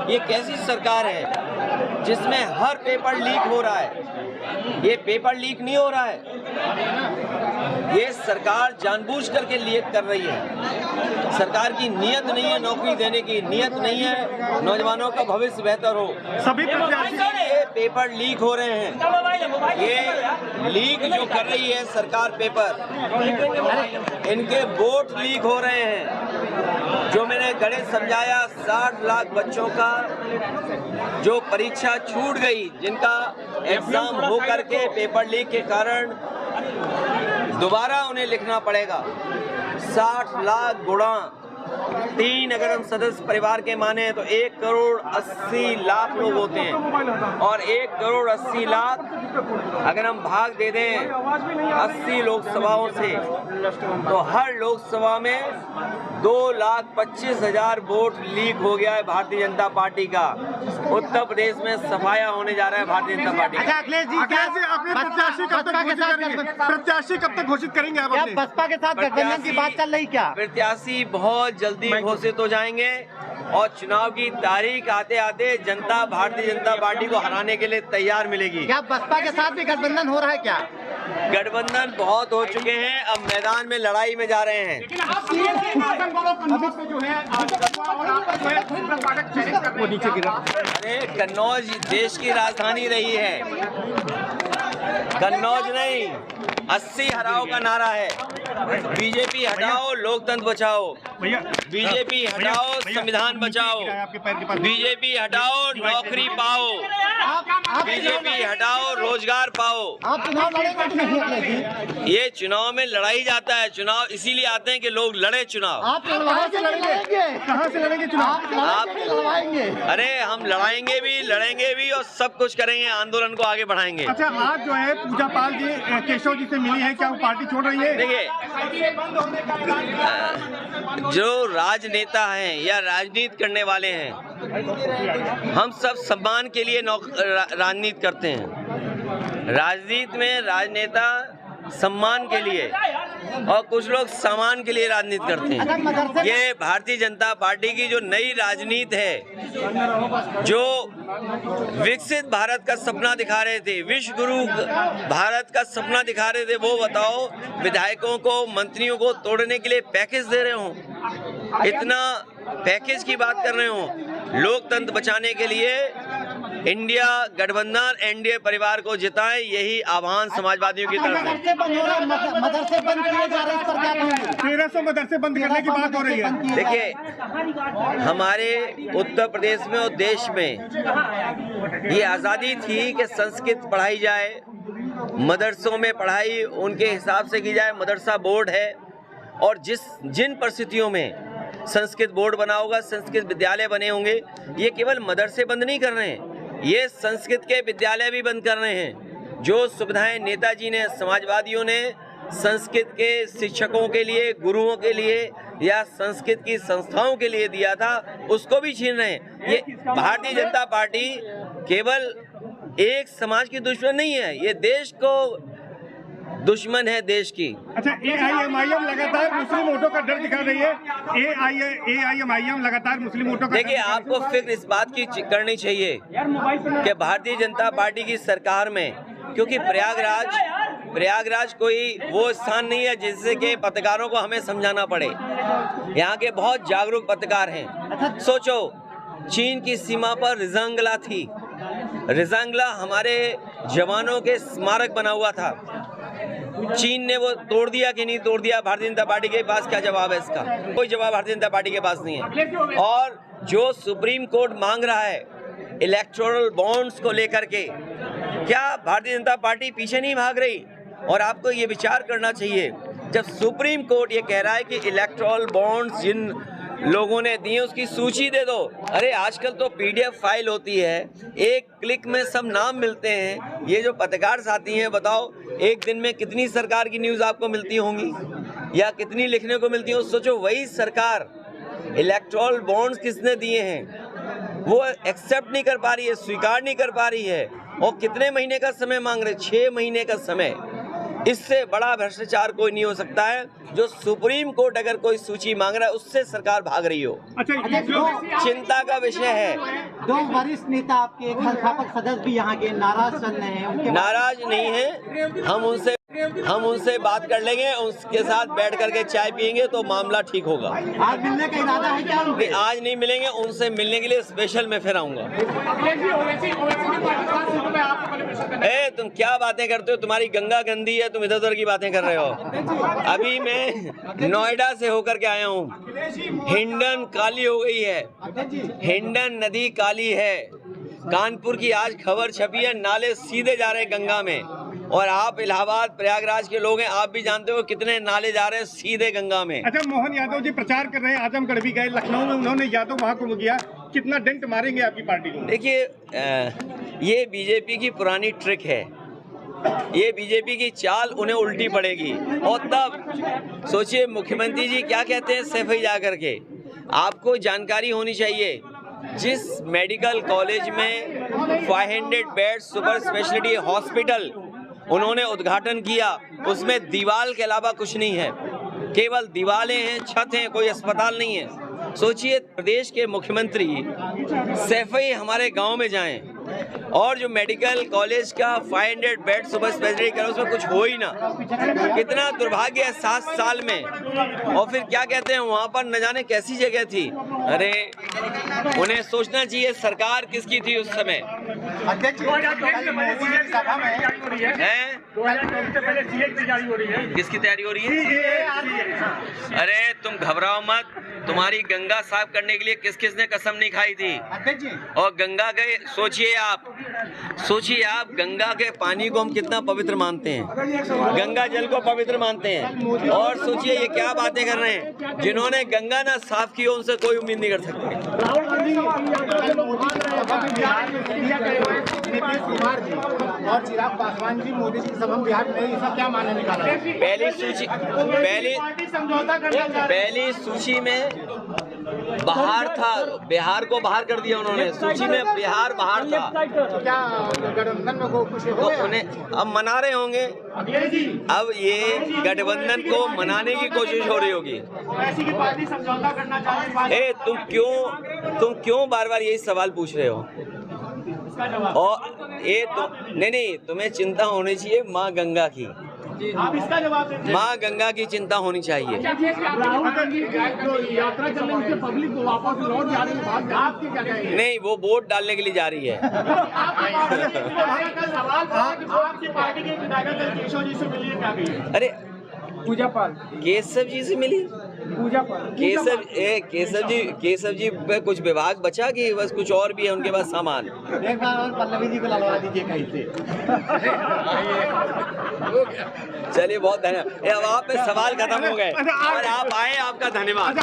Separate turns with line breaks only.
ये कैसी सरकार है जिसमें हर पेपर लीक हो रहा है? ये पेपर लीक नहीं हो रहा है, ये सरकार जानबूझ करके लीक कर रही है। सरकार की नीयत नहीं है नौकरी देने की, नीयत नहीं है नौजवानों का भविष्य बेहतर हो। सभी ये पेपर लीक हो रहे हैं, ये लीक जो कर रही है सरकार पेपर, इनके वोट लीक हो रहे हैं। जो मैंने गणित समझाया, 60 लाख बच्चों का जो परीक्षा छूट गई, जिनका एग्जाम हो करके पेपर लीक के कारण दोबारा उन्हें लिखना पड़ेगा। 60 लाख गुणा 3 अगर हम सदस्य परिवार के माने तो 1 करोड़ 80 लाख लोग होते हैं, और 1 करोड़ 80 लाख अगर हम भाग दे दें 80 लोकसभाओं से, तो हर लोकसभा में 2,25,000 वोट लीक हो गया है भारतीय जनता पार्टी का। उत्तर प्रदेश में सफाया होने जा रहा है भारतीय जनता पार्टी।
अच्छा अखिलेश जी, क्या अपने प्रत्याशी कब तक घोषित करेंगे? आप बसपा के साथ गठबंधन की बात चल रही क्या?
प्रत्याशी बहुत जल्दी घोषित हो जाएंगे, और चुनाव की तारीख आते आते जनता भारतीय जनता पार्टी को हराने के लिए तैयार मिलेगी।
क्या बसपा के साथ भी गठबंधन हो रहा है क्या?
गठबंधन बहुत हो चुके हैं, अब मैदान में लड़ाई में जा रहे हैं। अरे कन्नौज देश की राजधानी रही है, कन्नौज नहीं। 80 हराओ का नारा है। बीजेपी हटाओ, लोकतंत्र बचाओ। बीजेपी हटाओ, संविधान बचाओ। बीजेपी हटाओ, नौकरी पाओ। बीजेपी हटाओ, रोजगार पाओ।
आप चुनाव लड़ेंगे कि नहीं लड़ेंगे?
ये चुनाव में लड़ाई जाता है, चुनाव इसीलिए आते हैं कि लोग लड़े चुनाव।
आप कहाँ से लड़ेंगे चुनाव?
आप
लड़वाएंगे?
अरे हम लड़ाएंगे भी, लड़ेंगे भी, और सब कुछ करेंगे, आंदोलन को आगे बढ़ाएंगे।
अच्छा, आज जो है पूजा पाल जी केशव जी से मिली है, क्या वो पार्टी छोड़ रही है?
देखिए, जो राजनेता हैं या राजनीति करने वाले हैं, हम सब सम्मान के लिए राजनीति करते हैं। राजनीति में राजनेता सम्मान के लिए और कुछ लोग सामान के लिए राजनीति करते हैं। ये भारतीय जनता पार्टी की जो नई राजनीति है, जो विकसित भारत का सपना दिखा रहे थे, विश्व गुरु भारत का सपना दिखा रहे थे, वो बताओ विधायकों को, मंत्रियों को तोड़ने के लिए पैकेज दे रहे हो, इतना पैकेज की बात कर रहे हो। लोकतंत्र बचाने के लिए इंडिया गठबंधन एनडीए परिवार को जिताएं, यही आह्वान समाजवादियों की तरफ से।
मदरसे बंद किए जा रहे हैं, 1300 मदरसे बंद करने की बात हो रही है।
देखिए, हमारे उत्तर प्रदेश में और देश में ये आज़ादी थी कि संस्कृत पढ़ाई जाए, मदरसों में पढ़ाई उनके हिसाब से की जाए। मदरसा बोर्ड है, और जिन परिस्थितियों में संस्कृत बोर्ड बना होगा, संस्कृत विद्यालय बने होंगे, ये केवल मदरसे बंद नहीं कर रहे हैं, ये संस्कृत के विद्यालय भी बंद कर रहे हैं। जो सुविधाएं नेताजी ने, समाजवादियों ने संस्कृत के शिक्षकों के लिए, गुरुओं के लिए या संस्कृत की संस्थाओं के लिए दिया था, उसको भी छीन रहे हैं। ये भारतीय जनता पार्टी केवल एक समाज की दुश्मन नहीं है, ये देश को दुश्मन है, देश की।
अच्छा, एआईएमआईएम लगातार मुस्लिम वोटों का डर दिखा रही है। एआईएमआईएम लगातार मुस्लिम वोटों का।
देखिए, आपको फिक्र इस बात की करनी चाहिए कि भारतीय जनता पार्टी की सरकार में, क्योंकि प्रयागराज कोई वो स्थान नहीं है जिससे कि पत्रकारों को हमें समझाना पड़े। यहाँ के बहुत जागरूक पत्रकार हैं। सोचो, चीन की सीमा पर रिजांगला थी, रिजांगला हमारे जवानों के स्मारक बना हुआ था। चीन ने वो तोड़ दिया कि नहीं तोड़ दिया? भारतीय जनता पार्टी के पास क्या जवाब है इसका? कोई जवाब भारतीय जनता पार्टी के पास नहीं है। और जो सुप्रीम कोर्ट मांग रहा है इलेक्टोरल बॉन्ड्स को लेकर के, क्या भारतीय जनता पार्टी पीछे नहीं भाग रही? और आपको ये विचार करना चाहिए, जब सुप्रीम कोर्ट ये कह रहा है कि इलेक्टोरल बॉन्ड्स जिन लोगों ने दिए उसकी सूची दे दो। अरे आजकल तो पीडीएफ फाइल होती है, एक क्लिक में सब नाम मिलते हैं। ये जो पत्रकार साथी हैं, बताओ एक दिन में कितनी सरकार की न्यूज़ आपको मिलती होंगी या कितनी लिखने को मिलती हो? सोचो, वही सरकार इलेक्टोरल बॉन्ड्स किसने दिए हैं वो एक्सेप्ट नहीं कर पा रही है, स्वीकार नहीं कर पा रही है। और कितने महीने का समय मांग रहे? 6 महीने का समय। इससे बड़ा भ्रष्टाचार कोई नहीं हो सकता है। जो सुप्रीम कोर्ट अगर कोई सूची मांग रहा है उससे सरकार भाग रही हो,
अच्छा जो
चिंता का विषय है।
दो वरिष्ठ नेता आपके संस्थापक सदस्य भी यहाँ के नाराज चल रहे हैं, उनके
नाराज नहीं है, हम उनसे बात कर लेंगे, उसके साथ बैठ करके चाय पियेंगे तो मामला ठीक होगा।
आज मिलने का इरादा है क्या उनके?
आज नहीं मिलेंगे, उनसे मिलने के लिए स्पेशल मैं फिर आऊंगा। तुम क्या बातें करते हो? तुम्हारी गंगा गंदी है, तुम इधर उधर की बातें कर रहे हो। अभी मैं नोएडा से होकर के आया हूँ। हिंडन काली हो गई है, हिंडन नदी काली है। कानपुर की आज खबर छपी है, नाले सीधे जा रहे हैं गंगा में। और आप इलाहाबाद प्रयागराज के लोग हैं, आप भी जानते हो कितने नाले जा रहे हैं सीधे गंगा में।
अच्छा, मोहन यादव जी प्रचार कर रहे हैं, आजमगढ़ भी गए, लखनऊ में उन्होंने यादव महाकुंभ किया, कितना डेंट मारेंगे आपकी पार्टी को?
देखिए, ये बीजेपी की पुरानी ट्रिक है, ये बीजेपी की चाल उन्हें उल्टी पड़ेगी। और तब सोचिए मुख्यमंत्री जी क्या कहते हैं सैफई जा करके। आपको जानकारी होनी चाहिए, जिस मेडिकल कॉलेज में 500 बेड सुपर स्पेशलिटी हॉस्पिटल उन्होंने उद्घाटन किया, उसमें दीवार के अलावा कुछ नहीं है, केवल दीवारें हैं, छत हैं, कोई अस्पताल नहीं है। सोचिए प्रदेश के मुख्यमंत्री सैफई हमारे गांव में जाएं और जो मेडिकल कॉलेज का 500 बेड सुपर स्पेशलिटी कर उसमें कुछ हो ही ना। कितना दुर्भाग्य है 7 साल में। और फिर क्या कहते हैं वहाँ पर न जाने कैसी जगह थी। अरे उन्हें सोचना चाहिए सरकार किसकी थी उस समय। किसकी तैयारी हो रही है? अरे तुम घबराओ मत, तुम्हारी गंगा साफ करने के लिए किस किस ने कसम नहीं खाई थी। और गंगा के सोचिए आप गंगा के पानी को हम कितना पवित्र मानते हैं, गंगा जल को पवित्र मानते हैं। और सोचिए ये क्या बातें कर रहे हैं, जिन्होंने गंगा ना साफ की हो उनसे कोई उम्मीद नहीं कर सकते।
नीतीश कुमार जी और चिराग पासवान जी मोदी जी की सभा बिहार में, इसका क्या मानना निकाला?
पहली सूची में बाहर था, बिहार को बाहर कर दिया उन्होंने, सूची में बिहार बाहर था।
क्या गठबंधन में कुछ
तो उन्हें अब मना रहे होंगे, अब ये गठबंधन को मनाने की कोशिश हो रही होगी। तुम क्यों बार बार यही सवाल पूछ रहे हो? और ये तो नहीं, तुम्हें चिंता होनी चाहिए माँ गंगा की,
इसका जवाब
माँ गंगा की चिंता होनी चाहिए।
यात्रा चल रही है, पब्लिक को वापस लौट जा रही है, आपकी क्या कहेंगे?
नहीं, वो वोट डालने के लिए जा रही है। अरे
पूजा पाल
केशव जी से मिली,
पूजा पाल
केशव जी पे कुछ विभाग बचा कि बस कुछ और भी है उनके पास सामान।
एक बार और पल्लवी जी को लड़वा दीजिए कहीं से।
चलिए बहुत धन्यवाद। अब आप पे सवाल खत्म हो गए और आप आए, आपका धन्यवाद।